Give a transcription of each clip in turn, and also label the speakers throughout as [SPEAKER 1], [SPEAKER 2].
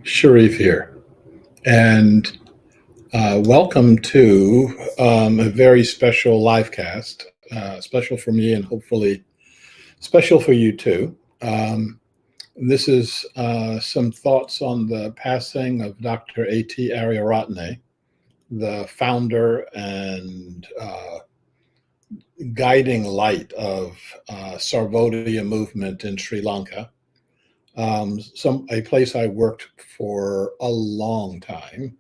[SPEAKER 1] Sharif here, and welcome to a very special live cast, special for me and hopefully special for you too. This is some thoughts on the passing of Dr. A.T. Ariyaratne, the founder and guiding light of Sarvodaya movement in Sri Lanka. A place I worked for a long time.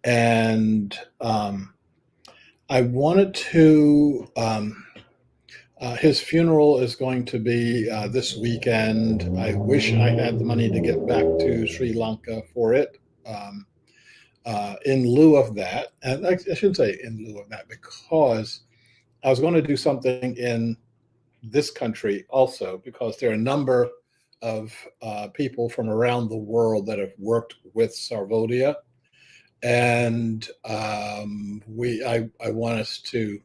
[SPEAKER 1] And I wanted to. His funeral is going to be this weekend. I wish I had the money to get back to Sri Lanka for it. Um, in lieu of that, and I shouldn't say in lieu of that, because I was going to do something in this country also, because there are a number of people from around the world that have worked with Sarvodaya, and I want us to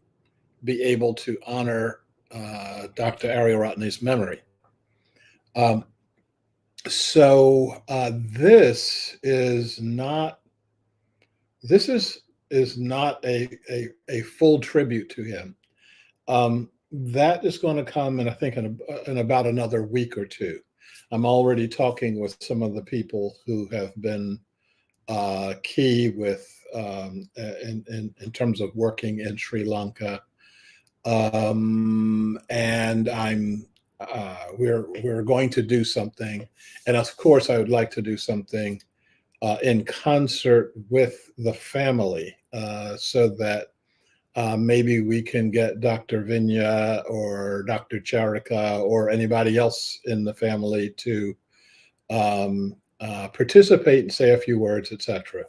[SPEAKER 1] be able to honor Dr. Ariyaratne's memory. Um, so this is not a full tribute to him. That is going to come, and I think in about another week or two. I'm already talking with some of the people who have been key with in terms of working in Sri Lanka, and we're going to do something, and of course I would like to do something in concert with the family, so that maybe we can get Dr. Vinya or Dr. Charika or anybody else in the family to participate and say a few words, etc.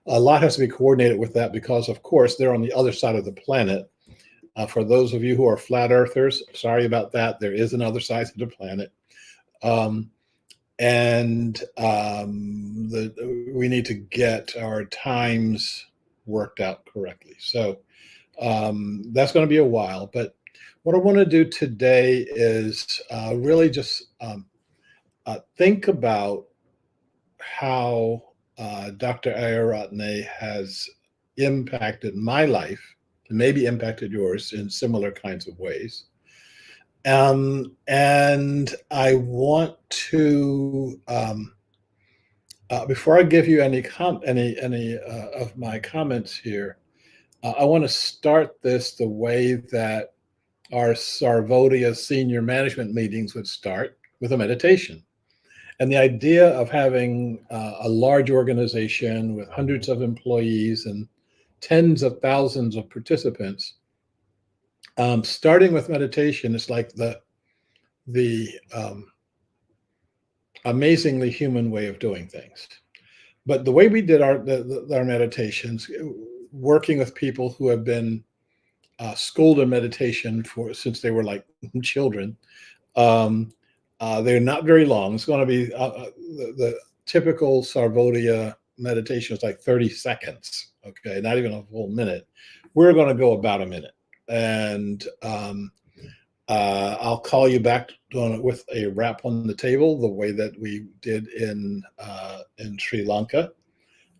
[SPEAKER 1] A lot has to be coordinated with that because, of course, they're on the other side of the planet. For those of you who are flat earthers, sorry about that. There is another side to the planet. We need to get our times worked out correctly. So that's going to be a while. But what I want to do today is really just think about how Dr. Ariyaratne has impacted my life, and maybe impacted yours in similar kinds of ways. And I want to, before I give you any of my comments here, I want to start this the way that our Sarvodaya senior management meetings would start, with a meditation. And the idea of having a large organization with hundreds of employees and tens of thousands of participants, starting with meditation is like the amazingly human way of doing things. But the way we did our meditations, working with people who have been schooled in meditation since they were like children, they're not very long. It's going to be the typical Sarvodaya meditation is like 30 seconds. Okay, not even a full minute. We're going to go about a minute, and I'll call you back with a wrap on the table, the way that we did in Sri Lanka,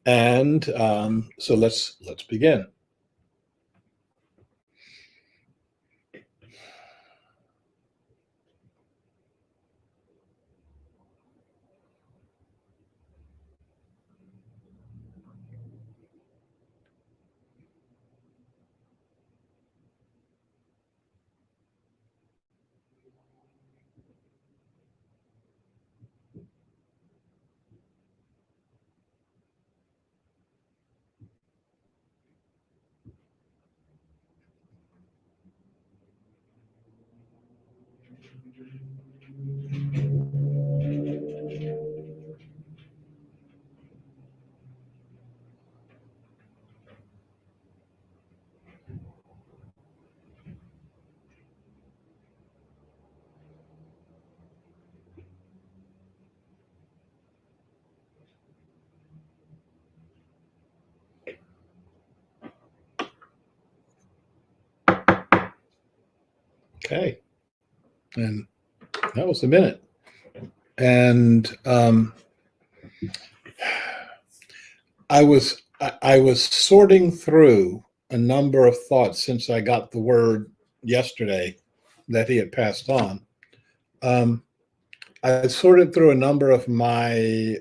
[SPEAKER 1] and so let's begin. Okay, and that was a minute. And I was sorting through a number of thoughts since I got the word yesterday that he had passed on. Um, I sorted through a number of my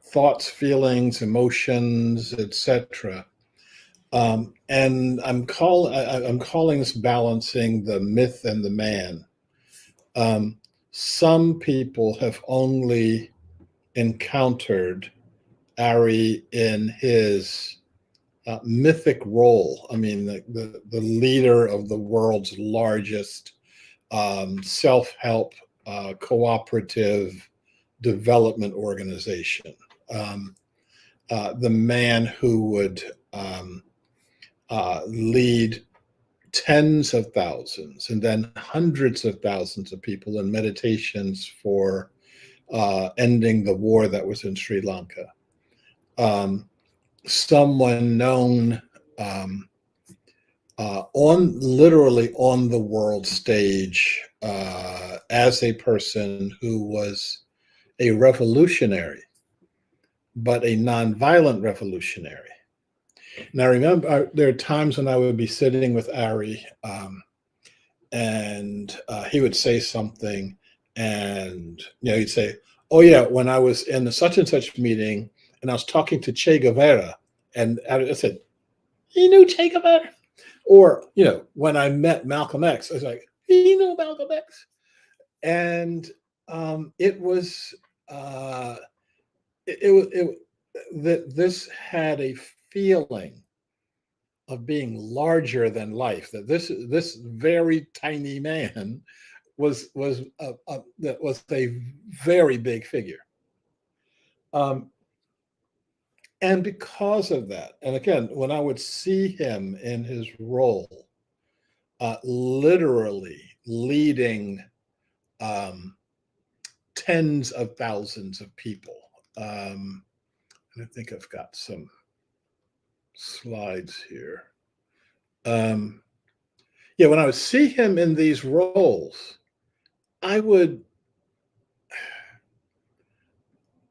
[SPEAKER 1] thoughts, feelings, emotions, etc. And I'm calling this balancing the myth and the man. Um, some people have only encountered Ari in his mythic role. I mean, the leader of the world's largest self-help cooperative development organization. Um, the man who would lead tens of thousands and then hundreds of thousands of people in meditations for ending the war that was in Sri Lanka. Um, Someone known on literally on the world stage as a person who was a revolutionary, but a nonviolent revolutionary. And I remember there are times when I would be sitting with Ari, and he would say something, and he'd say, "Oh yeah, when I was in the such and such meeting, and I was talking to Che Guevara," and I said, "You knew Che Guevara?" Or when I met Malcolm X, I was like, "You know Malcolm X?" And it was uh, it that this had a feeling of being larger than life. That this very tiny man that was a very big figure. Um, and because of that, and again, when I would see him in his role, literally leading um, tens of thousands of people. And I think I've got some slides here. Um, yeah, when I would see him in these roles, I would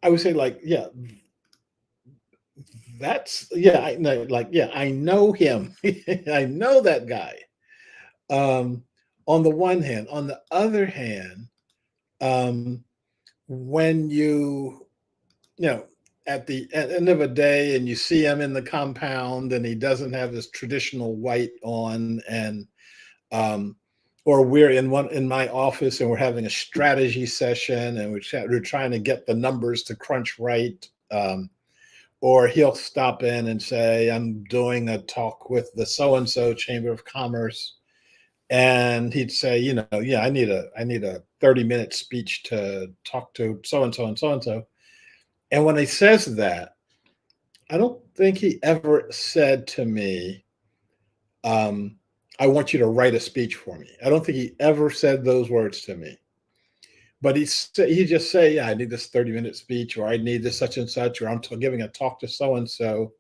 [SPEAKER 1] I would say like, yeah, that's yeah, I know, like, yeah, I know him. I know that guy. Um, on the one hand, on the other hand, um, when you know, at the end of a day and you see him in the compound and he doesn't have his traditional white on, and um, or we're in my office and we're having a strategy session and we're trying to get the numbers to crunch right. Or he'll stop in and say, "I'm doing a talk with the so and so Chamber of Commerce," and he'd say, "Yeah, I need a 30-minute speech to talk to so and so and so and so." And when he says that, I don't think he ever said to me, um, "I want you to write a speech for me." I don't think he ever said those words to me. But he just say, "Yeah, I need this 30-minute speech, or I need this such and such, or I'm giving a talk to so and so."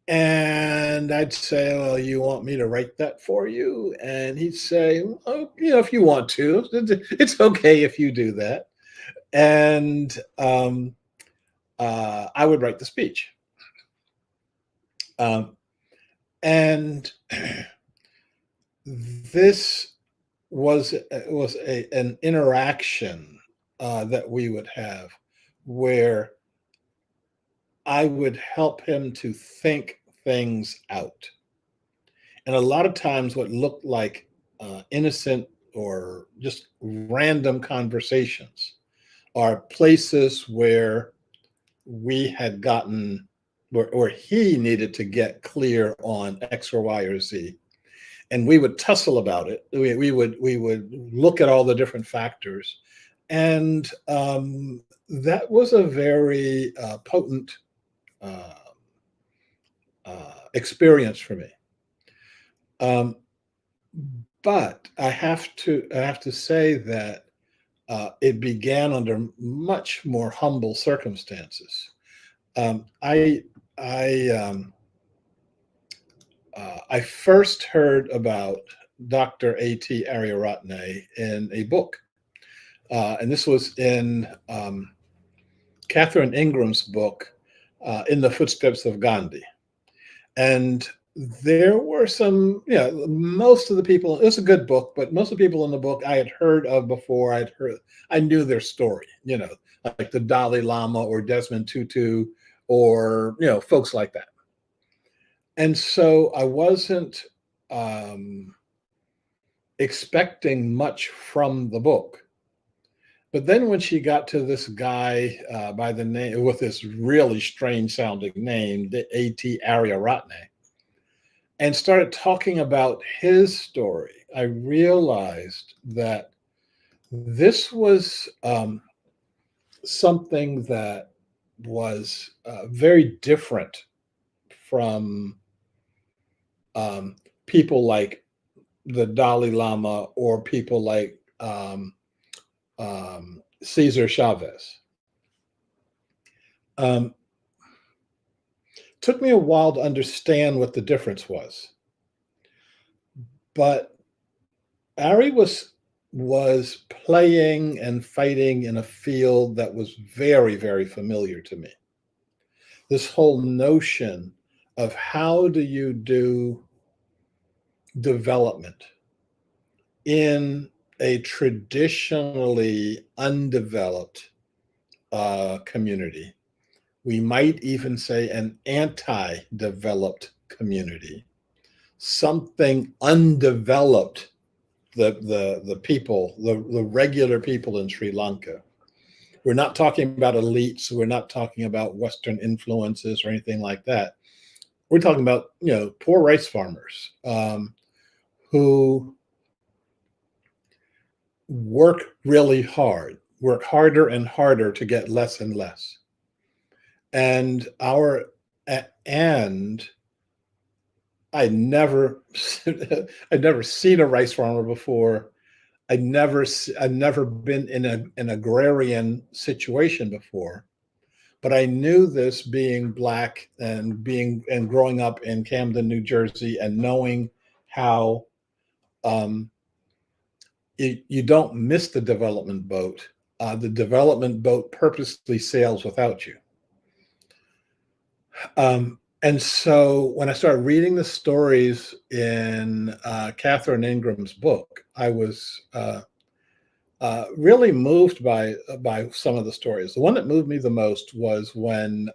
[SPEAKER 1] And I'd say, "Well, you want me to write that for you?" And he'd say, "Oh, if you want to, it's okay if you do that." And I would write the speech. Um, and this was an interaction that we would have where I would help him to think things out. And a lot of times, what looked like innocent or just random conversations are places where we had gotten, or he needed to get clear on X or Y or Z. And we would tussle about it. We would look at all the different factors, and that was a very potent uh, experience for me. Um, but I have to say that it began under much more humble circumstances. Um, I I um, I first heard about Dr. A.T. Ariyaratne in a book. And this was in Catherine Ingram's book, In the Footsteps of Gandhi. And there were some, most of the people, it was a good book, but most of the people in the book I had heard of before. I knew their story, like the Dalai Lama or Desmond Tutu or, folks like that. And so I wasn't expecting much from the book. But then when she got to this guy by the name, with this really strange sounding name, the A.T. Ariyaratne, and started talking about his story, I realized that this was something that was very different from people like the Dalai Lama or people like Cesar Chavez. Took me a while to understand what the difference was, but Ari was playing and fighting in a field that was very, very familiar to me. This whole notion of how do you do development in a traditionally undeveloped community. We might even say an anti-developed community, something undeveloped. The people, the regular people in Sri Lanka. We're not talking about elites. We're not talking about Western influences or anything like that. We're talking about poor rice farmers who work really hard, work harder and harder to get less and less. And I'd never seen a rice farmer before. I'd never been in an agrarian situation before, but I knew this, being Black and growing up in Camden, New Jersey, and knowing how you don't miss the development boat. The development boat purposely sails without you. And so when I started reading the stories in Catherine Ingram's book, I was really moved by some of the stories. The one that moved me the most was when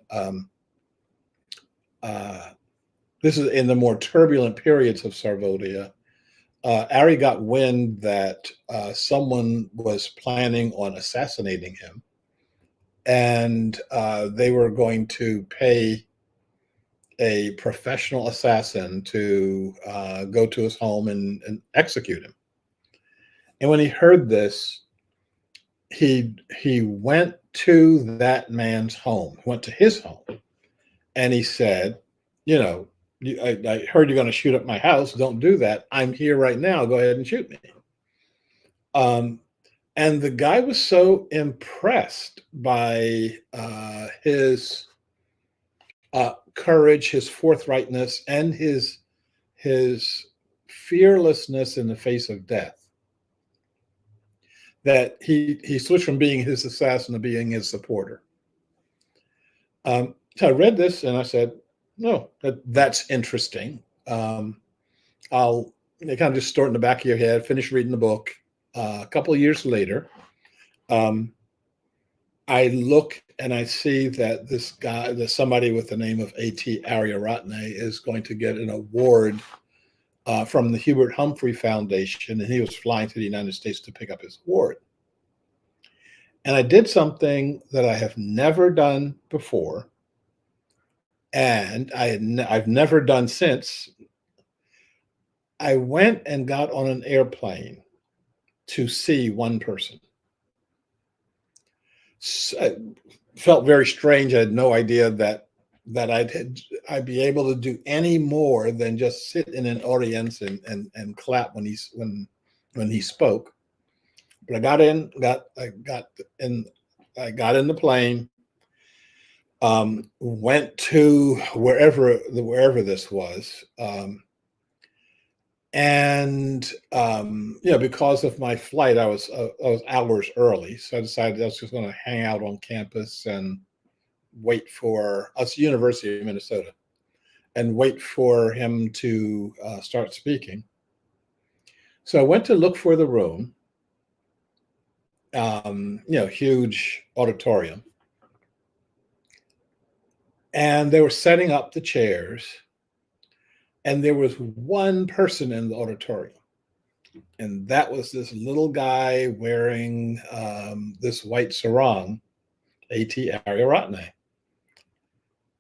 [SPEAKER 1] this is in the more turbulent periods of Sarvodaya. Ari got wind that someone was planning on assassinating him, and they were going to pay a professional assassin to go to his home and execute him. And when he heard this, he went to that man's home, went to his home, and he said, I heard you're going to shoot up my house. Don't do that. I'm here right now. Go ahead and shoot me. And the guy was so impressed by his courage, his forthrightness, and his fearlessness in the face of death, that he switched from being his assassin to being his supporter. So I read this and I said, no, that's interesting. I'll kind of just store it in the back of your head, finish reading the book. A couple of years later, I look and I see that this guy, that somebody with the name of A.T. Ariyaratne, is going to get an award from the Hubert Humphrey Foundation, and he was flying to the United States to pick up his award. And I did something that I have never done before, and I've never done since. I went and got on an airplane to see one person. So, felt very strange. I had no idea that I'd be able to do any more than just sit in an audience and clap when he spoke. But I got in the plane, went to wherever this was, And because of my flight, I was hours early, so I decided I was just going to hang out on campus and wait for us, University of Minnesota, and wait for him to start speaking. So I went to look for the room, huge auditorium, and they were setting up the chairs, and there was one person in the auditorium, and that was this little guy wearing this white sarong, A.T. Ariyaratne.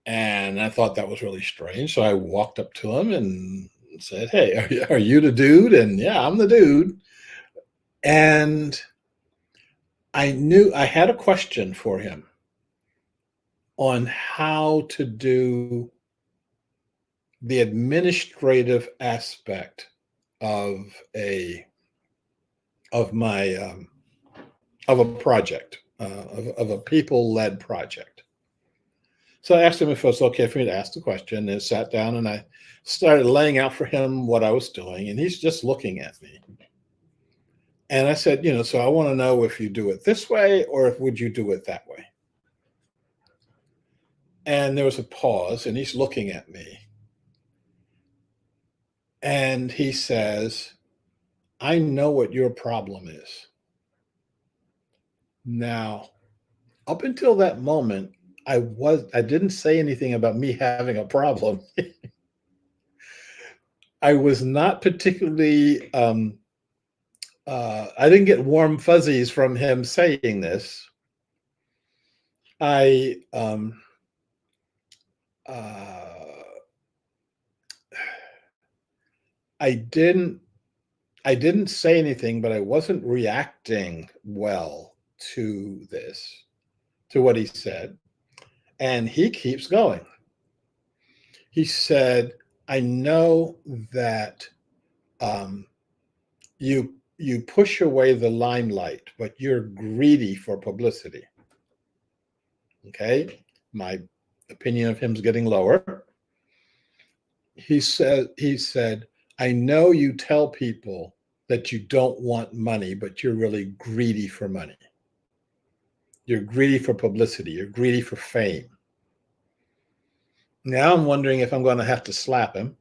[SPEAKER 1] And I thought that was really strange. So I walked up to him and said, "Hey, are you the dude?" And yeah, I'm the dude. And I knew I had a question for him on how to do the administrative aspect of a of my of a project, of a people-led project. So I asked him if it was okay for me to ask the question, and sat down, and I started laying out for him what I was doing, and he's just looking at me. And I said, so I want to know if you do it this way or if would you do it that way? And there was a pause, and he's looking at me, and he says, "I know what your problem is." Now, up until that moment, I didn't say anything about me having a problem. I was not particularly I didn't get warm fuzzies from him saying this. I uh, I didn't I didn't say anything, but I wasn't reacting well to this, to what he said. And he keeps going. He said, "I know that um, you push away the limelight, but you're greedy for publicity." Okay, my opinion of him is getting lower. He said, "I know you tell people that you don't want money, but you're really greedy for money. You're greedy for publicity. You're greedy for fame." Now I'm wondering if I'm going to have to slap him.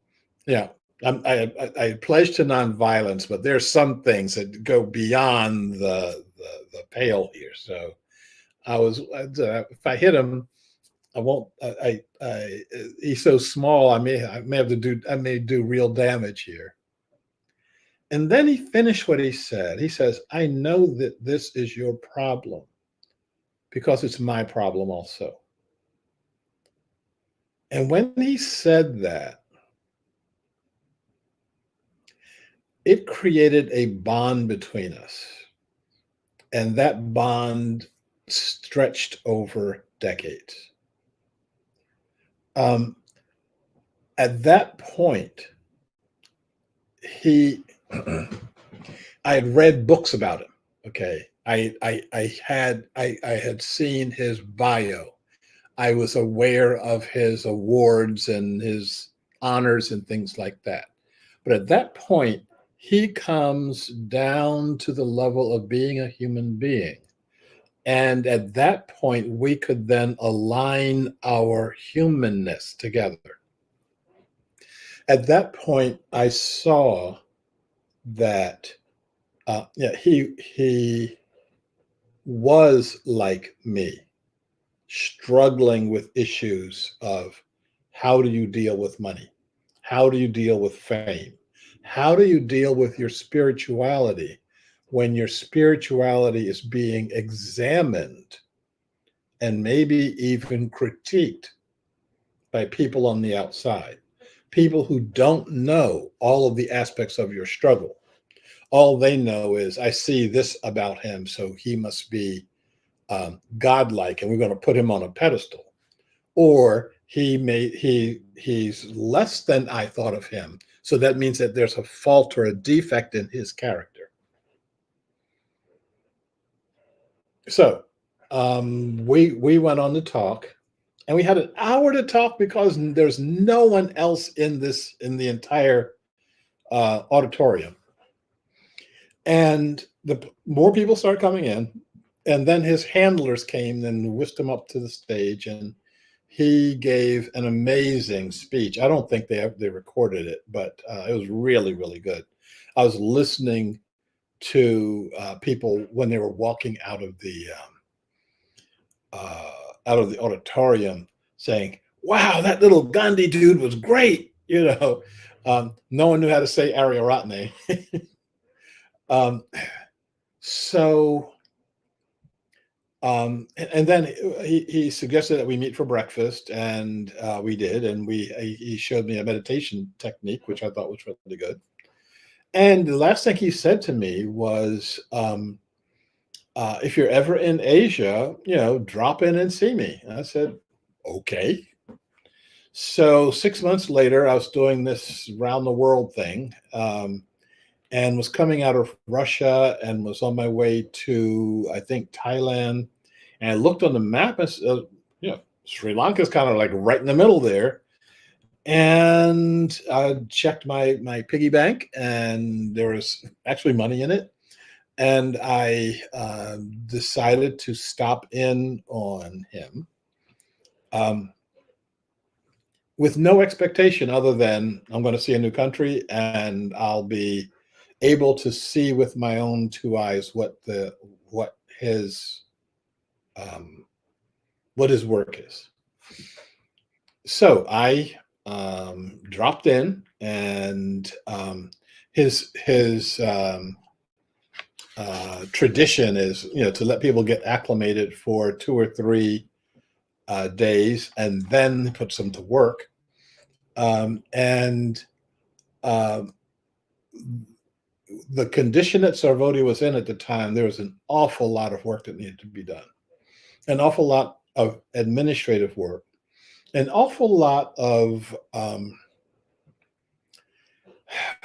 [SPEAKER 1] Yeah, I pledged to nonviolence, but there's some things that go beyond the pale here. So if I hit him, I won't. He's so small. I may do real damage here. And then he finished what he said. He says, "I know that this is your problem because it's my problem also." And when he said that, it created a bond between us. And that bond stretched over decades. Um, at that point, he, I had read books about him. Okay, I had seen his bio. I was aware of his awards and his honors and things like that. But at that point, he comes down to the level of being a human being. And at that point, we could then align our humanness together. At that point, I saw that he was like me, struggling with issues of how do you deal with money? How do you deal with fame? How do you deal with your spirituality when your spirituality is being examined and maybe even critiqued by people on the outside, people who don't know all of the aspects of your struggle? All they know is, I see this about him, so he must be godlike, and we're going to put him on a pedestal. Or he's less than I thought of him, so that means that there's a fault or a defect in his character. So we went on to talk, and we had an hour to talk because there's no one else in the entire auditorium, and the more people started coming in, and then his handlers came and whisked him up to the stage, and he gave an amazing speech. I don't think they recorded it, but it was really, really good. I was listening to people when they were walking out of the auditorium, saying, "Wow, that little Gandhi dude was great." No one knew how to say Ariyaratne. um, so and then he suggested that we meet for breakfast, and we did, and he showed me a meditation technique, which I thought was really good. And the last thing he said to me was, if you're ever in Asia, drop in and see me. And I said, okay. So 6 months later, I was doing this round the world thing, and was coming out of Russia and was on my way to, I think, Thailand. And I looked on the map and Sri Lanka is kind of like right in the middle there. And I checked my piggy bank, and there was actually money in it. And I decided to stop in on him, with no expectation other than I'm going to see a new country, and I'll be able to see with my own two eyes what his work is. So I dropped in, and his tradition is to let people get acclimated for 2 or 3 days, and then puts them to work. And the condition that Sarvodaya was in at the time, there was an awful lot of work that needed to be done, an awful lot of administrative work, an awful lot of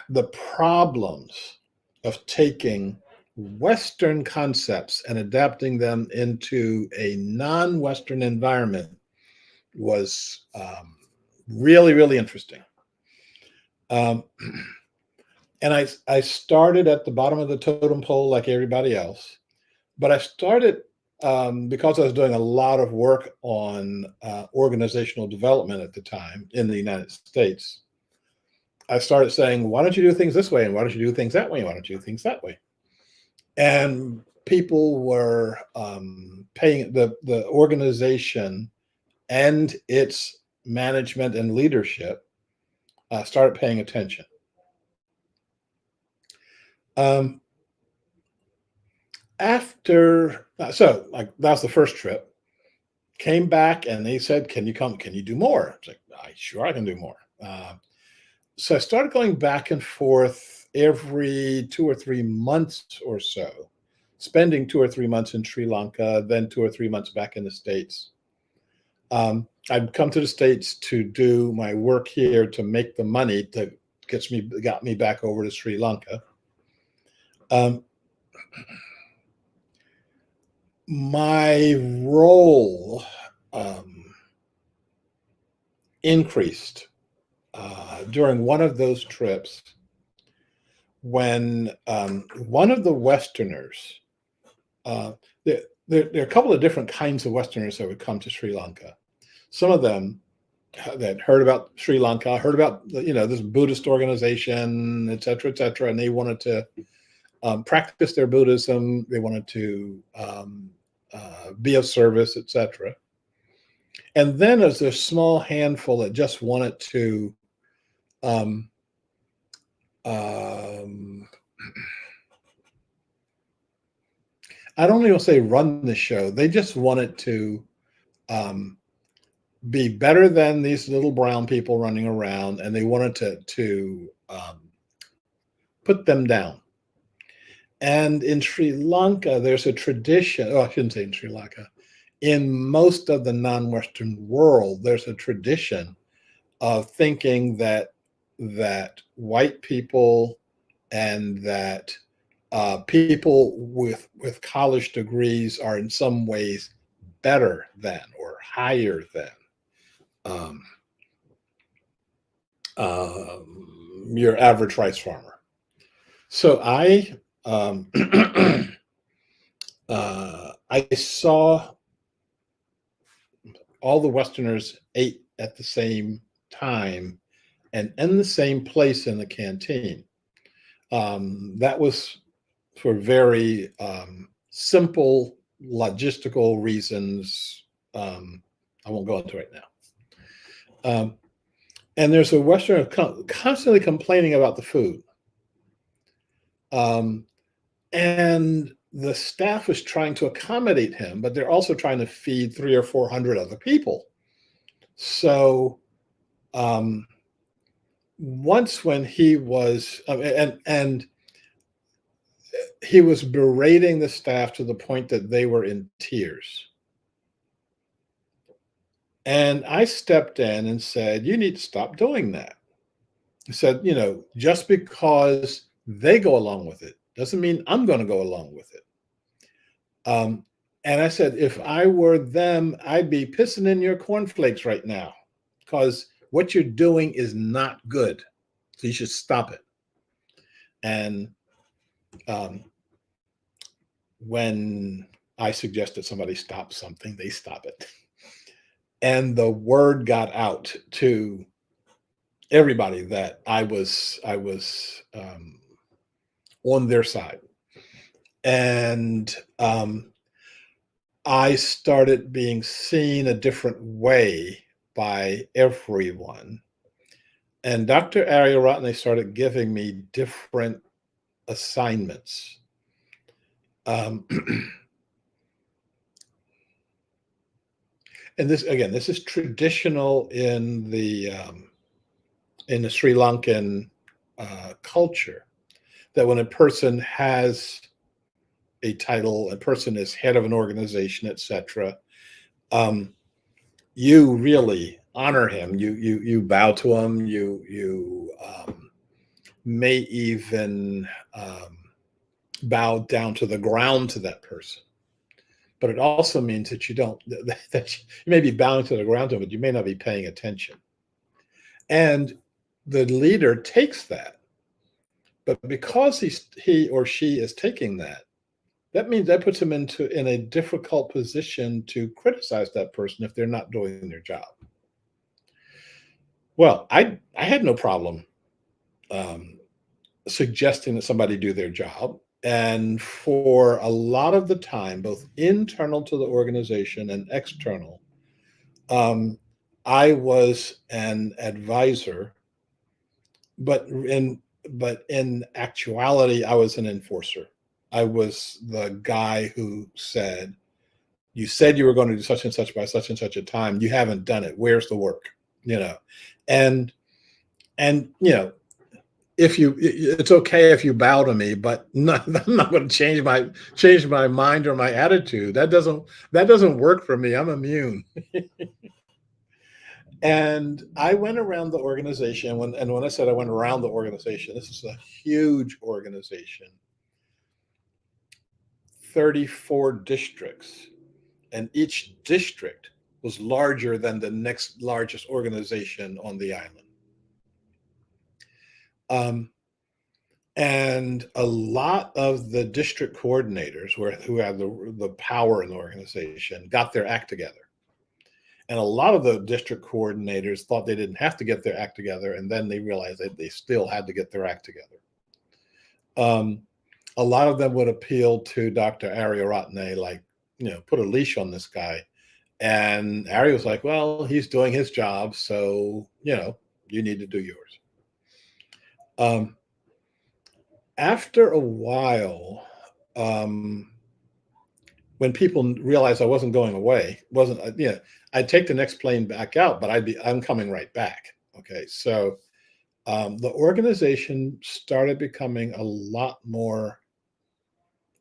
[SPEAKER 1] the problems of taking Western concepts and adapting them into a non-Western environment was really, really interesting. And I started at the bottom of the totem pole like everybody else, but I started because I was doing a lot of work on organizational development at the time in the United States. I started saying, why don't you do things this way? And why don't you do things that way? And why don't you do things that way? And people were paying the organization and its management and leadership started paying attention. That was the first trip. Came back and they said, "Can you come? Can you do more?" I was like, "Sure, I can do more." So I started going back and forth every 2 or 3 months or so, spending 2 or 3 months in Sri Lanka, then 2 or 3 months back in the States. I'd come to the States to do my work here to make the money that got me back over to Sri Lanka. My role increased during one of those trips when one of the Westerners, there are a couple of different kinds of Westerners that would come to Sri Lanka. Some of them that heard about Sri Lanka, heard about this Buddhist organization, et cetera, and they wanted to practice their Buddhism. They wanted to be of service, etc. And then there's a small handful that just wanted to I don't even say run the show. They just wanted to be better than these little brown people running around, and they wanted to put them down. And in Sri Lanka, there's a tradition. Oh, I shouldn't say in Sri Lanka. In most of the non-Western world, there's a tradition of thinking that white people and that people with college degrees are in some ways better than or higher than your average rice farmer. So um, I saw all the Westerners ate at the same time and in the same place in the canteen. That was for very simple logistical reasons. I won't go into right now. And there's a Westerner constantly complaining about the food. Um, and the staff is trying to accommodate him, but they're also trying to feed 300 or 400 other people. So once when he was, and he was berating the staff to the point that they were in tears. And I stepped in and said, you need to stop doing that. I said, just because they go along with it doesn't mean I'm going to go along with it. And I said, if I were them, I'd be pissing in your cornflakes right now because what you're doing is not good. So you should stop it. And when I suggested somebody stop something, they stop it. And the word got out to everybody that I was on their side. And I started being seen a different way by everyone. And Dr. Ariyaratne started giving me different assignments. And this is traditional in the Sri Lankan culture, that when a person has a title, a person is head of an organization, etc., you really honor him. You bow to him. You may even bow down to the ground to that person. But it also means that that you may be bowing to the ground to him, but you may not be paying attention. And the leader takes that. But because he or she is taking that, that means that puts him in a difficult position to criticize that person if they're not doing their job. Well, I had no problem suggesting that somebody do their job. And for a lot of the time, both internal to the organization and external, I was an advisor, but in actuality, I was an enforcer. I was the guy who said, you said you were going to do such and such by such and such a time. You haven't done it. Where's the work? And it's okay if you bow to me, but I'm not going to change my mind or my attitude. That doesn't work for me. I'm immune. And I went around the organization when I said I went around the organization, this is a huge organization, 34 districts, and each district was larger than the next largest organization on the island. And a lot of the district coordinators who had the power in the organization got their act together. And a lot of the district coordinators thought they didn't have to get their act together, and then they realized that they still had to get their act together. A lot of them would appeal to Dr. Ariyaratne, like, put a leash on this guy. And Ari was like, well, he's doing his job, so, you need to do yours. After a while, when people realized I wasn't going away, I'd take the next plane back out, but I'm coming right back. Okay. So the organization started becoming a lot more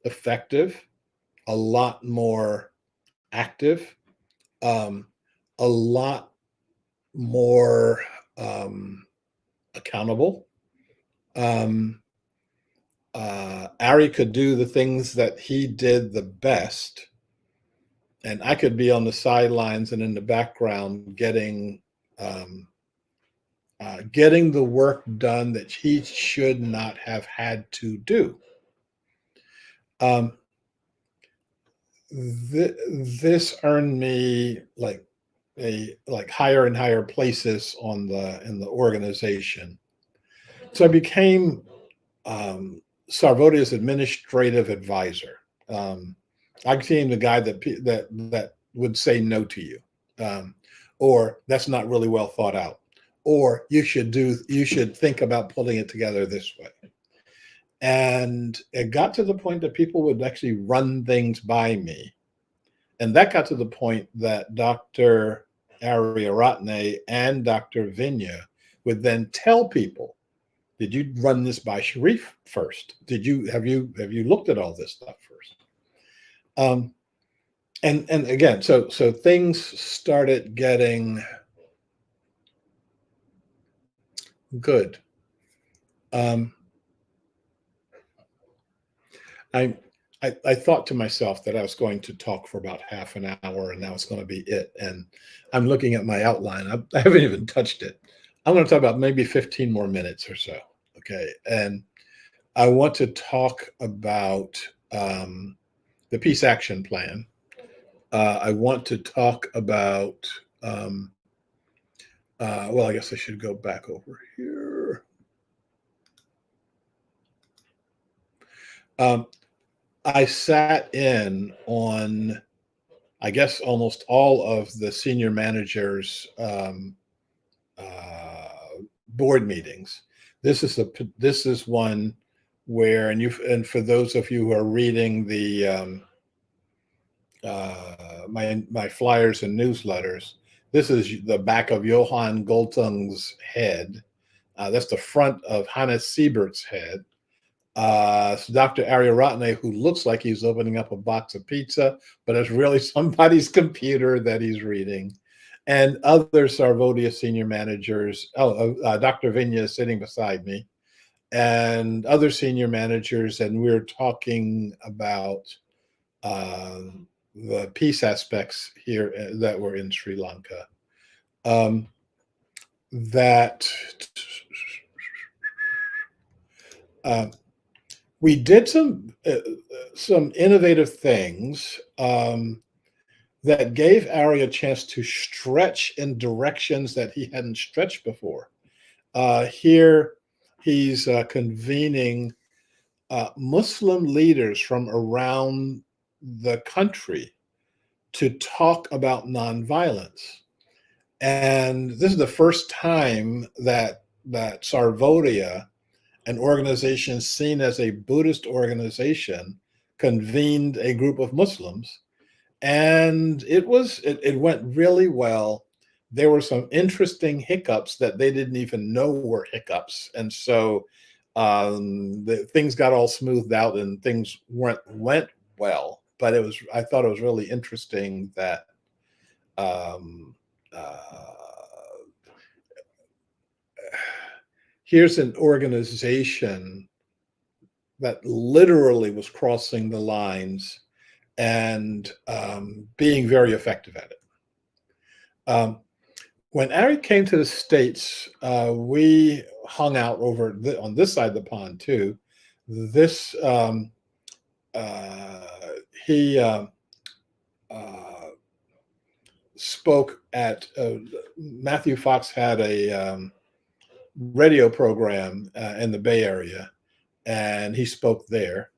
[SPEAKER 1] effective, a lot more active, a lot more accountable. Ari could do the things that he did the best, and I could be on the sidelines and in the background getting getting the work done that he should not have had to do. Um, this earned me like higher and higher places on the in the organization. So I became um, Sarvodia's administrative advisor. Um, I became the guy that would say no to you, um, or that's not really well thought out, or you should think about putting it together this way. And it got to the point that people would actually run things by me, and that got to the point that Dr. Ariyaratne and Dr. Vinya would then tell people, did you run this by Sharif first? Did you have you looked at all this stuff first? Um, and again, so things started getting good. Um, I, I thought to myself that I was going to talk for about half an hour, and that was going to be it. And I'm looking at my outline. I haven't even touched it. I'm going to talk about maybe 15 more minutes or so. Okay, and I want to talk about the Peace Action Plan. I want to talk about, well, I guess I should go back over here. Um, I sat in on, I guess, almost all of the senior managers' uh, board meetings. This is one where, and for those of you who are reading the my flyers and newsletters, this is the back of Johann Goltung's head. That's the front of Hannes Siebert's head. It's Dr. Ariyaratne, who looks like he's opening up a box of pizza, but it's really somebody's computer that he's reading. And other Sarvodia senior managers. Dr. Vinya is sitting beside me, and other senior managers, and we're talking about the peace aspects here that were in Sri Lanka. That we did some innovative things that gave Ari a chance to stretch in directions that he hadn't stretched before. Here, he's convening Muslim leaders from around the country to talk about nonviolence. And this is the first time that Sarvodia, an organization seen as a Buddhist organization, convened a group of Muslims. And it went really well. There were some interesting hiccups that they didn't even know were hiccups. And so things got all smoothed out and things went well. But I thought it was really interesting that um, uh, here's an organization that literally was crossing the lines and being very effective at it. When Ari came to the States, we hung out on this side of the pond too. This he spoke at Matthew Fox had a radio program in the Bay Area, and he spoke there.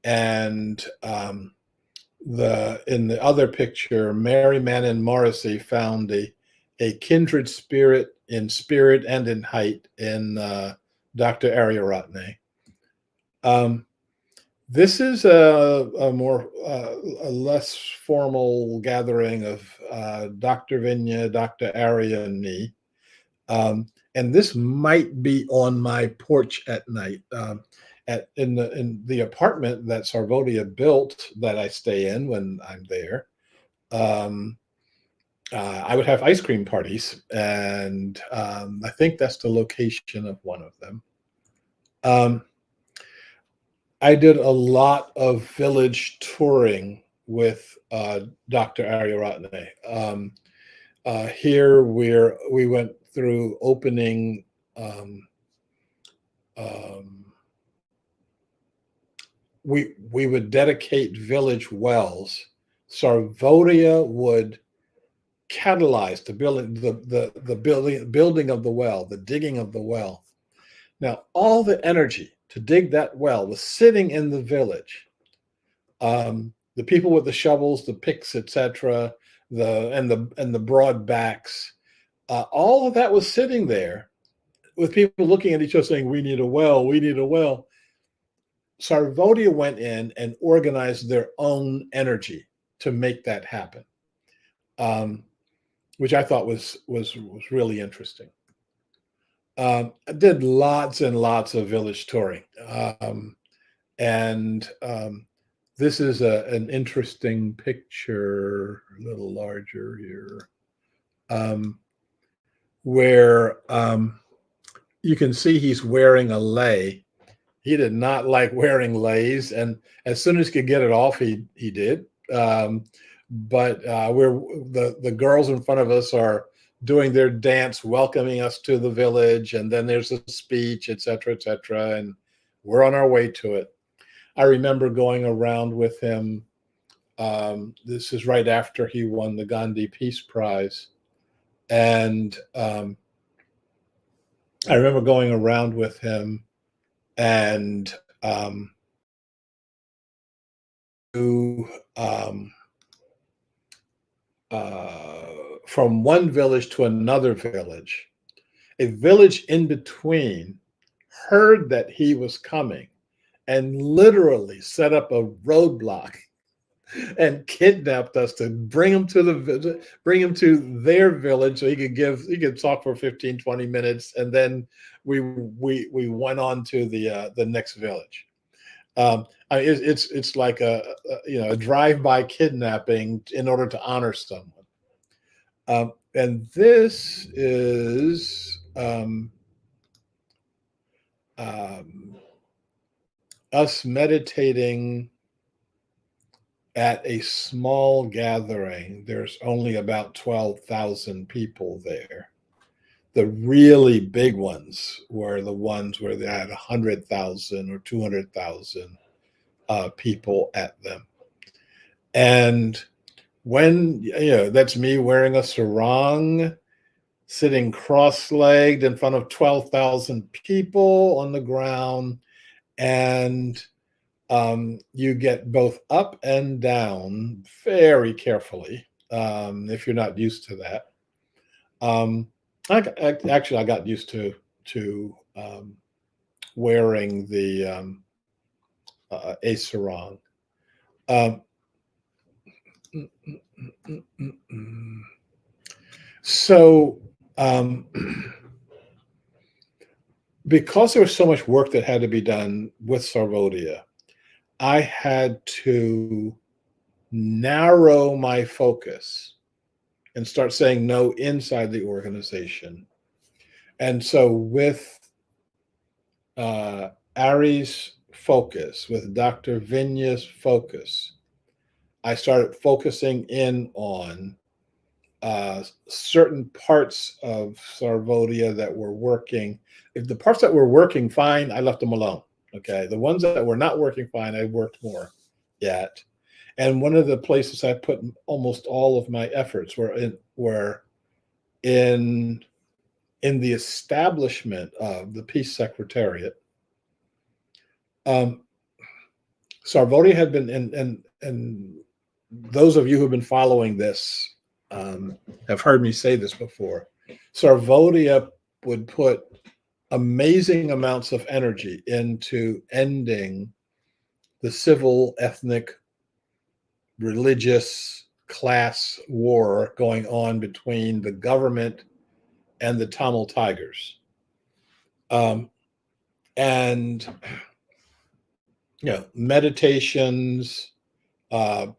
[SPEAKER 1] And in the other picture, Mary Mannon Morrissey found a kindred spirit and in height in Dr. Ariyaratne. This is a less formal gathering of Dr. Vinya, Dr. Arya, and me. And this might be on my porch at night. In the apartment that Sarvodia built that I stay in when I'm there, I would have ice cream parties, and I think that's the location of one of them. I did a lot of village touring with Dr. Ariyaratne. Here we went through opening um, um, we would dedicate village wells. Sarvodaya would catalyze the building, building of the well, the digging of the well. Now, all the energy to dig that well was sitting in the village. The people with the shovels, the picks, etc., the broad backs, all of that was sitting there with people looking at each other saying, "We need a well, we need a well." Sarvodaya went in and organized their own energy to make that happen, um, which I thought was really interesting. I did lots and lots of village touring, and this is an interesting picture, a little larger here, where you can see he's wearing a lei. He did not like wearing leis, and as soon as he could get it off, he did. But we're the girls in front of us are doing their dance, welcoming us to the village, and then there's a speech, etc., etc., and we're on our way to it. I remember going around with him. This is right after he won the Gandhi Peace Prize, and I remember going around with him and to from one village to another village. A village in between heard that he was coming and literally set up a roadblock and kidnapped us to bring him to their village so he could talk for 15, 20 minutes, and then we went on to the next village. It's like a drive-by kidnapping in order to honor someone. And this is us meditating at a small gathering. There's only about 12,000 people there. The really big ones were the ones where they had 100,000 or 200,000 people at them. And when, that's me wearing a sarong, sitting cross-legged in front of 12,000 people on the ground, and you get both up and down very carefully if you're not used to that. I got used to wearing the a sarong. So because there was so much work that had to be done with Sarvodaya, I had to narrow my focus and start saying no inside the organization. And so with Ari's focus, with Dr. Vinya's focus, I started focusing in on certain parts of Sarvodaya that were working. If the parts that were working fine, I left them alone. Okay. The ones that were not working fine, I worked more at. And one of the places I put almost all of my efforts were in the establishment of the Peace Secretariat. Sarvodaya had been, and those of you who have been following this have heard me say this before. Sarvodaya would put amazing amounts of energy into ending the civil, ethnic, religious class war going on between the government and the Tamil Tigers. And meditations,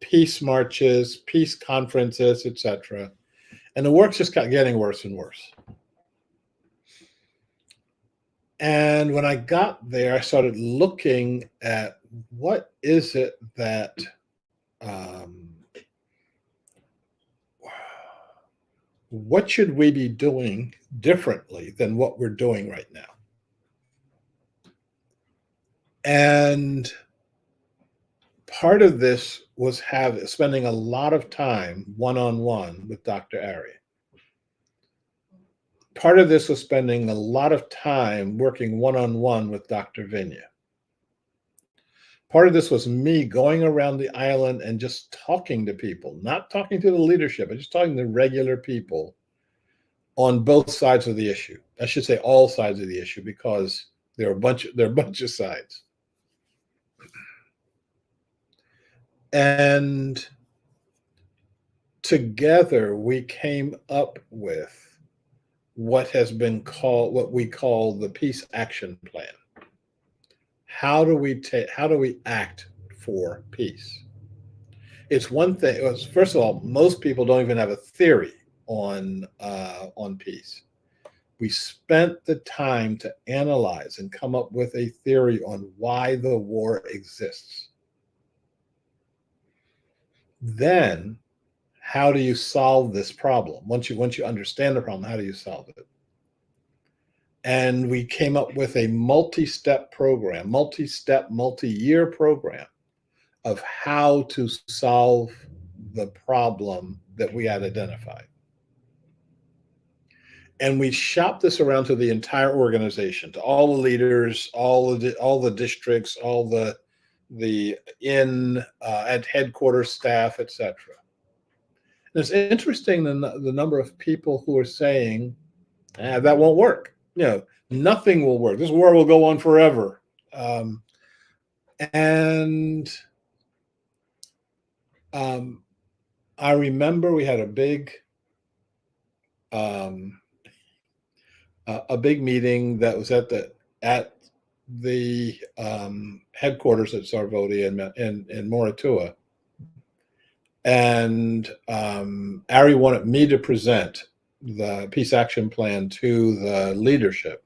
[SPEAKER 1] peace marches, peace conferences, etc. And the work just kept getting worse and worse. And when I got there, I started looking at what is it that what should we be doing differently than what we're doing right now? And part of this was spending a lot of time one-on-one with Dr. Ari. Part of this was spending a lot of time working one-on-one with Dr. Vinya. Part of this was me going around the island and just talking to people, not talking to the leadership, but just talking to regular people on both sides of the issue. I should say all sides of the issue, because there are a bunch of sides. And together we came up with what we call the Peace Action Plan. How do we act for peace? It's one thing. First of all, most people don't even have a theory on peace. We spent the time to analyze and come up with a theory on why the war exists. Then, how do you solve this problem? Once you understand the problem, how do you solve it? And we came up with a multi-step program, multi-year program of how to solve the problem that we had identified. And we shopped this around to the entire organization, to all the leaders, all the districts, all the at headquarters staff, etc. And it's interesting the number of people who are saying, that won't work. Nothing will work. This war will go on forever. And I remember we had a big meeting that was at the headquarters at Sarvodaya in Moratuwa. And Ari wanted me to present the Peace Action Plan to the leadership.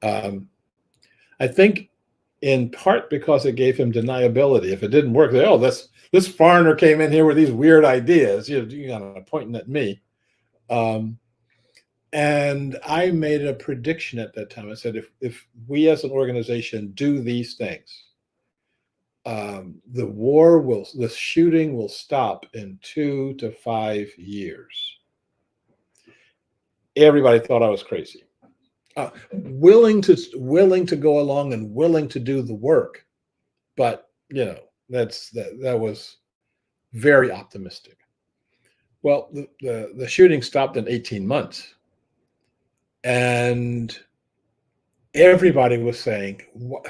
[SPEAKER 1] I think in part because it gave him deniability. If it didn't work, this foreigner came in here with these weird ideas, pointing at me. And I made a prediction at that time. I said, if we as an organization do these things, the shooting will stop in 2 to 5 years. Everybody thought I was crazy. Willing to go along and willing to do the work, but that was very optimistic. Well, the shooting stopped in 18 months, and everybody was saying, what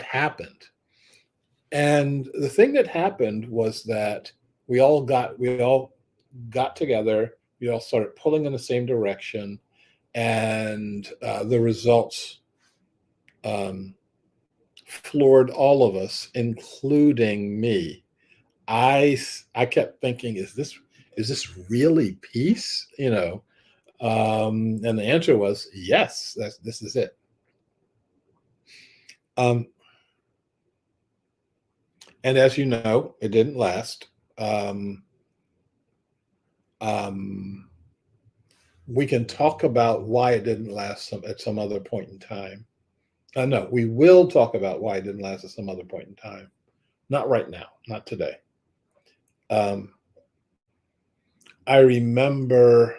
[SPEAKER 1] happened? And the thing that happened was that we all got together, we all started pulling in the same direction, and the results floored all of us, including me. I kept thinking, is this really peace? And the answer was yes. This is it. And as you know, it didn't last. We can talk about why it didn't last at some other point in time. No, we will talk about why it didn't last at some other point in time. Not right now, not today. I remember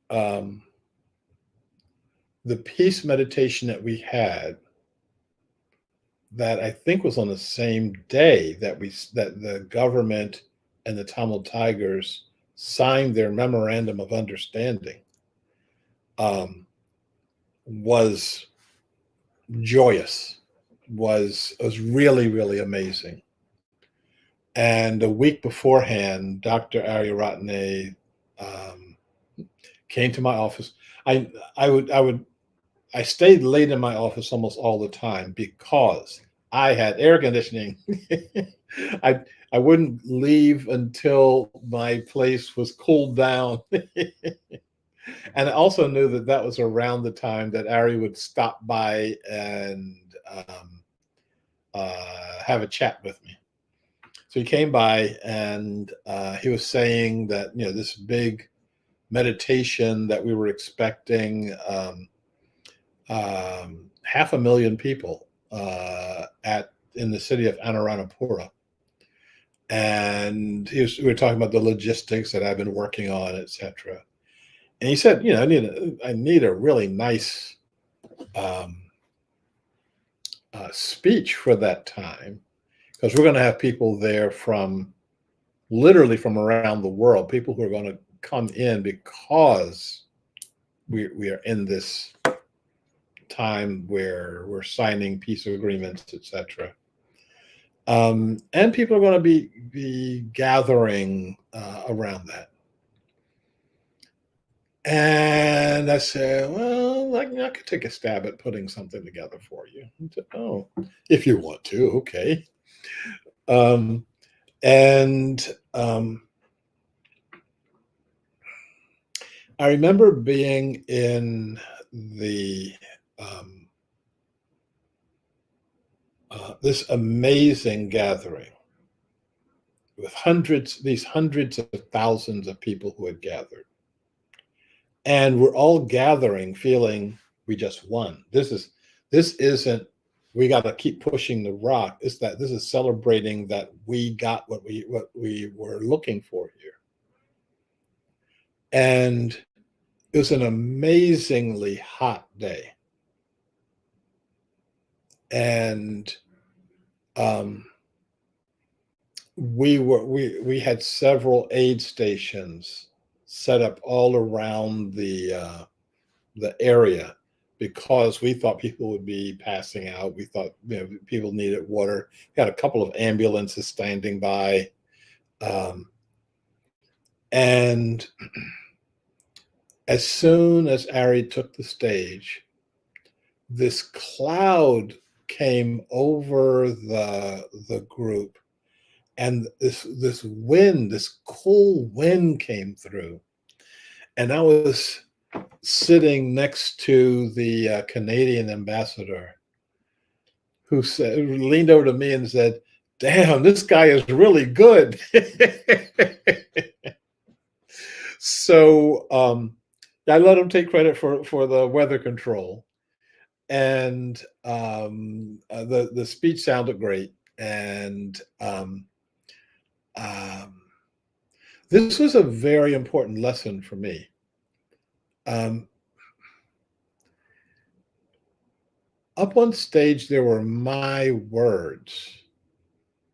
[SPEAKER 1] the peace meditation that we had, that I think was on the same day that the government and the Tamil Tigers signed their memorandum of understanding, was joyous, was really, really amazing. And a week beforehand, Dr. Ariyaratne came to my office. I stayed late in my office almost all the time because I had air conditioning. I wouldn't leave until my place was cooled down. And I also knew that was around the time that Ari would stop by and have a chat with me. So he came by, and he was saying that, this big meditation that we were expecting, 500,000 people at in the city of Anuradhapura. And we were talking about the logistics that I've been working on, etc. And he said, I need a really nice um, speech for that time, because we're going to have people there from literally from around the world, people who are going to come in because we are in this time where we're signing peace agreements, etc. And people are going to be gathering around that. And I said, well, I could take a stab at putting something together for you. He said, oh, if you want to, okay. Um, and I remember being in the this amazing gathering with these hundreds of thousands of people who had gathered. And we're all gathering feeling we just won. This isn't we got to keep pushing the rock. It's that this is celebrating that we got what we were looking for here. And it was an amazingly hot day. And we had several aid stations set up all around the area, because we thought people would be passing out. We thought people needed water. We had a couple of ambulances standing by, and as soon as Ari took the stage, this cloud came over the group, and this wind, this cool wind came through, and I was sitting next to the Canadian ambassador, who leaned over to me and said, "Damn, this guy is really good." So I let him take credit for the weather control, and the speech sounded great, and this was a very important lesson for me. Up on stage, there were my words,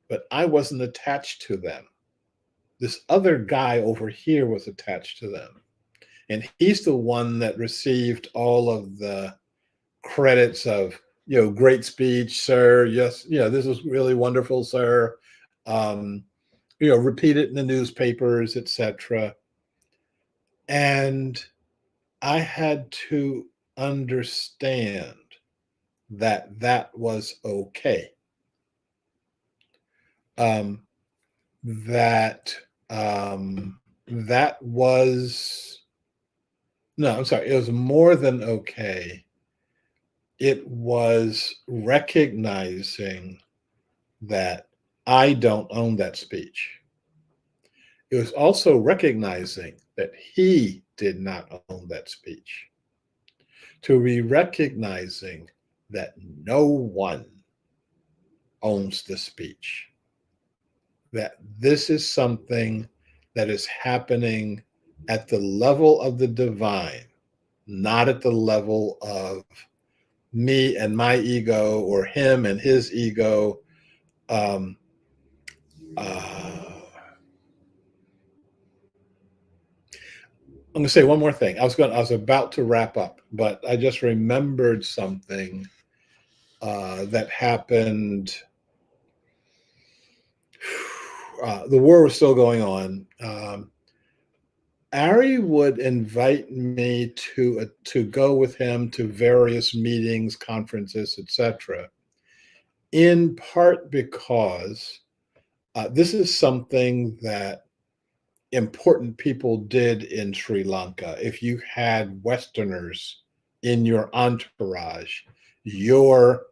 [SPEAKER 1] but I wasn't attached to them. This other guy over here was attached to them. And he's the one that received all of the credits of, great speech, sir. Yes, this was really wonderful, sir. Repeat it in the newspapers, etc. And I had to understand that was okay. That was, no, I'm sorry, it was more than okay. It was recognizing that I don't own that speech. It was also recognizing that he did not own that speech. To be recognizing that no one owns the speech. That this is something that is happening at the level of the divine, not at the level of me and my ego, or him and his ego. I'm going to say one more thing. I was about to wrap up, but I just remembered something that happened. The war was still going on. Ari would invite me to go with him to various meetings, conferences, etc. In part because this is something that important people did in Sri Lanka. If you had Westerners in your entourage, your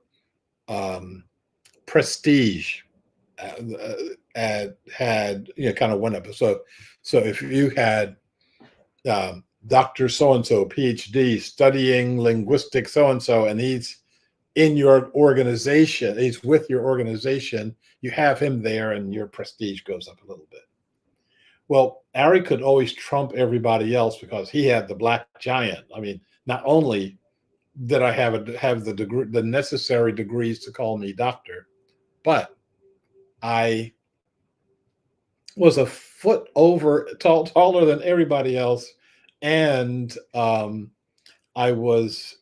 [SPEAKER 1] prestige had kind of went up. So if you had Dr. So and so, PhD, studying linguistics, so and so, and he's in your organization, he's with your organization, you have him there, and your prestige goes up a little bit. Well, Ari could always trump everybody else because he had the black giant. I mean, not only did I have the degree, the necessary degrees to call me doctor, but I was a foot over taller than everybody else, and I was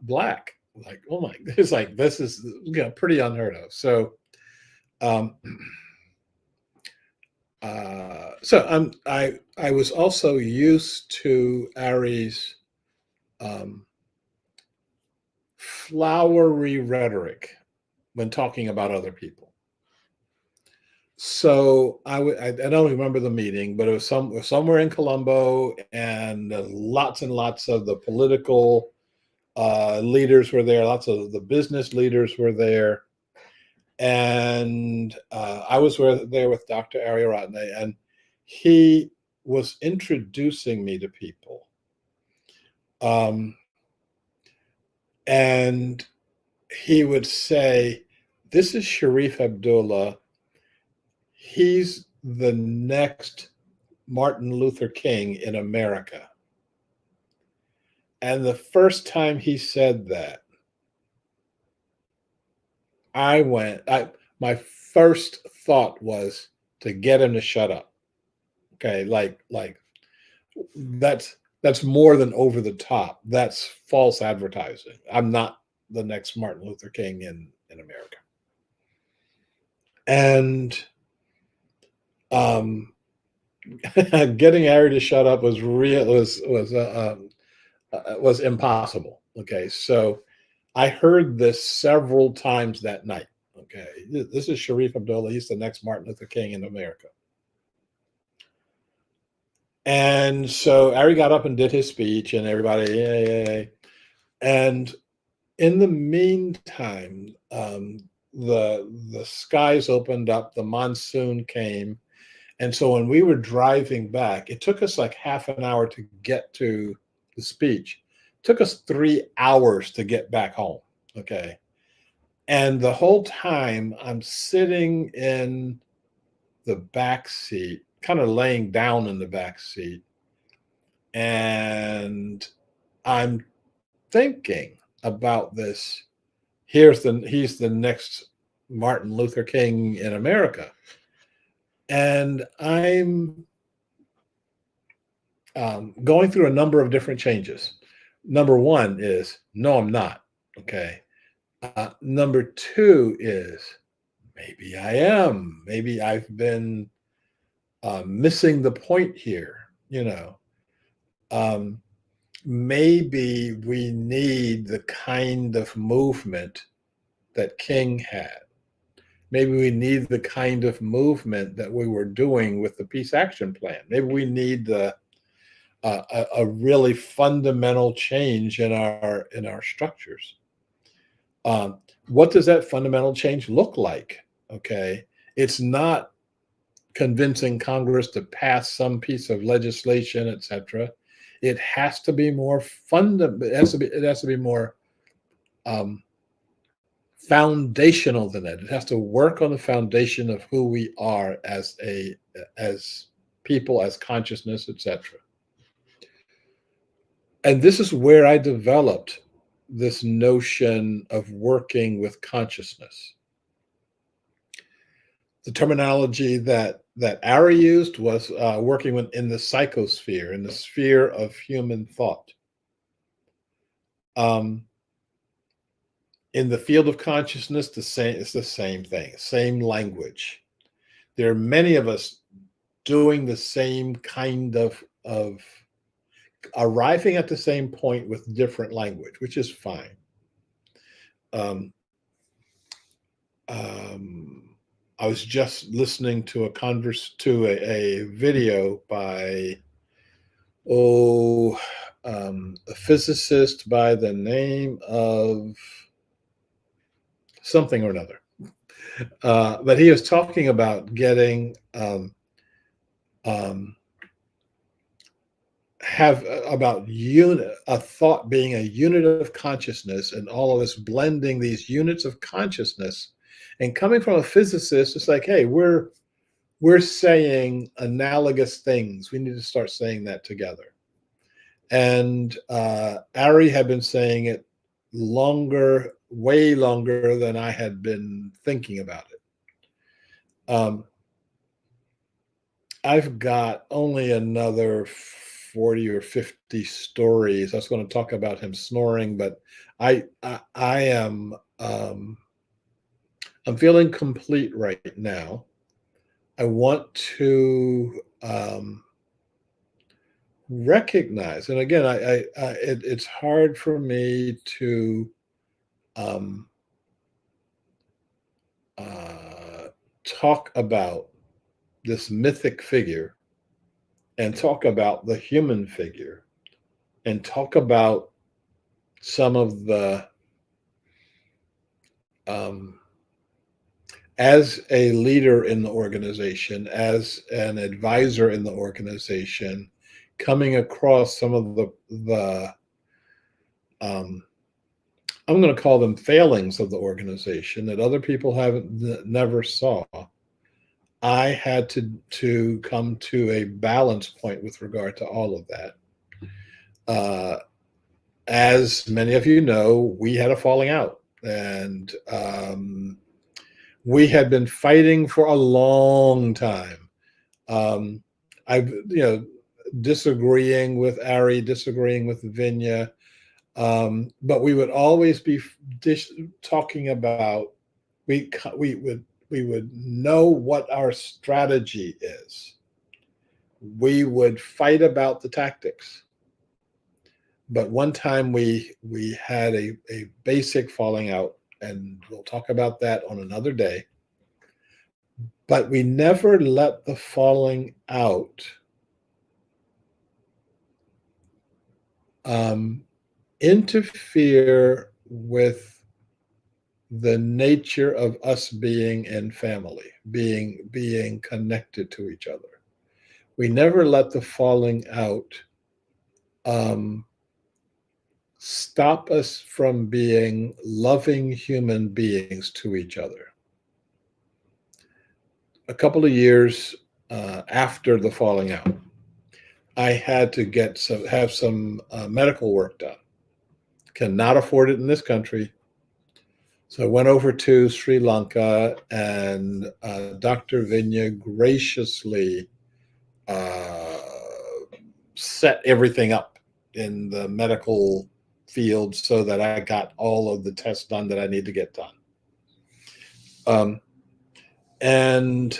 [SPEAKER 1] black. Like, oh my, it's like this is pretty unheard of. So, um, I was also used to Ari's um, flowery rhetoric when talking about other people. So I don't remember the meeting, but it was somewhere in Colombo, and lots and lots of the political leaders were there. Lots of the business leaders were there, and I was there with Dr. Ariyaratne, and he was introducing me to people. And he would say, "This is Sharif Abdullah. He's the next Martin Luther King in America." And the first time he said that, my first thought was to get him to shut up. Okay, like that's more than over the top. That's false advertising. I'm not the next Martin Luther King in America. And getting Ari to shut up was was impossible. Okay, so I heard this several times that night. Okay, this is Sharif Abdullah. He's the next Martin Luther King in America. And so Ari got up and did his speech, and everybody, yay. And in the meantime, the skies opened up, the monsoon came, and so when we were driving back, it took us like half an hour to get to the speech. It took us 3 hours to get back home. Okay. And the whole time I'm sitting in the back seat, kind of laying down in the back seat, and I'm thinking about this. He's the next Martin Luther King in America. And I'm going through a number of different changes. Number one is, no, I'm not. Okay. Number two is, maybe I am. Maybe I've been missing the point here. Maybe we need the kind of movement that King had. Maybe we need the kind of movement that we were doing with the Peace Action Plan. Maybe we need a really fundamental change in our structures. What does that fundamental change look like? Okay, it's not convincing Congress to pass some piece of legislation, etc. It has to be more fundamental. It has to be more foundational than that. It has to work on the foundation of who we are as people, as consciousness, etc. And this is where I developed this notion of working with consciousness. The terminology that Ari used was working in the psychosphere, in the sphere of human thought. In the field of consciousness, it's the same thing, same language. There are many of us doing the same kind of arriving at the same point with different language, which is fine. I was just listening to a video by a physicist by the name of something or another. But he was talking about getting um, have about unit a thought being a unit of consciousness, and all of us blending these units of consciousness. And coming from a physicist, it's like, hey, we're saying analogous things. We need to start saying that together. And Ari had been saying it longer, way longer than I had been thinking about it. I've got only another 40 or 50 stories. I was going to talk about him snoring, but I am I'm feeling complete right now. I want to recognize, and again, it's hard for me to um, talk about this mythic figure and talk about the human figure and talk about some of the um, as a leader in the organization, as an advisor in the organization, coming across some of the um, I'm going to call them failings of the organization that other people haven't never saw. I had to come to a balance point with regard to all of that. As many of you know, we had a falling out, and we had been fighting for a long time. I've disagreeing with Ari, disagreeing with Vinya, but we would always be talking about we would know what our strategy is. We would fight about the tactics. But one time we had a basic falling out, and we'll talk about that on another day. But we never let the falling out interfere with the nature of us being in family, being connected to each other. We never let the falling out stop us from being loving human beings to each other. A couple of years after the falling out, I had to have some medical work done. Cannot afford it in this country. So I went over to Sri Lanka, and Dr. Vinya graciously set everything up in the medical field so that I got all of the tests done that I need to get done. And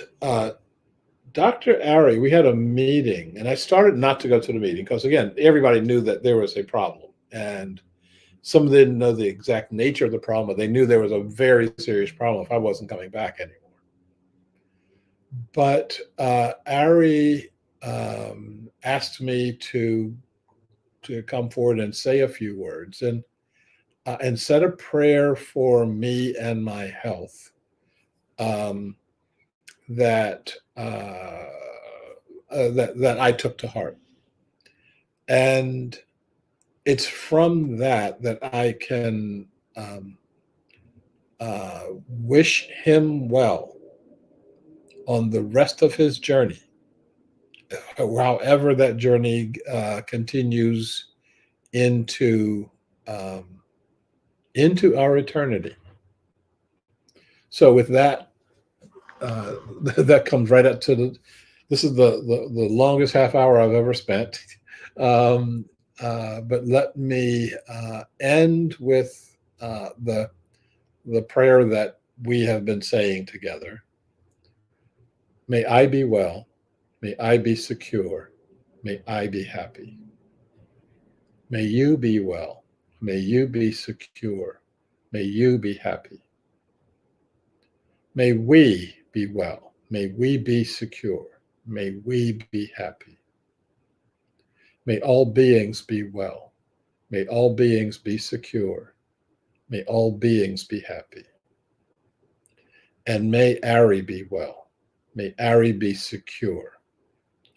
[SPEAKER 1] Dr. Ari, we had a meeting, and I started not to go to the meeting because, again, everybody knew that there was a problem. And some didn't know the exact nature of the problem, but they knew there was a very serious problem if I wasn't coming back anymore. But Ari asked me to come forward and say a few words and said a prayer for me and my health that I took to heart. And it's from that I can wish him well on the rest of his journey, however that journey continues into our eternity. So with that, that comes right up to this is the longest half hour I've ever spent. But let me end with the prayer that we have been saying together. May I be well. May I be secure. May I be happy. May you be well. May you be secure. May you be happy. May we be well. May we be secure. May we be happy. May all beings be well. May all beings be secure. May all beings be happy. And may Ari be well. May Ari be secure.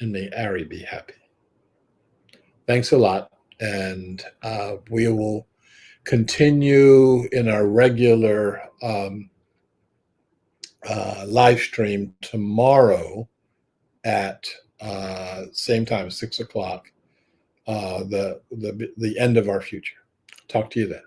[SPEAKER 1] And may Ari be happy. Thanks a lot. And we will continue in our regular live stream tomorrow at same time, 6 o'clock, the end of our future. Talk to you then.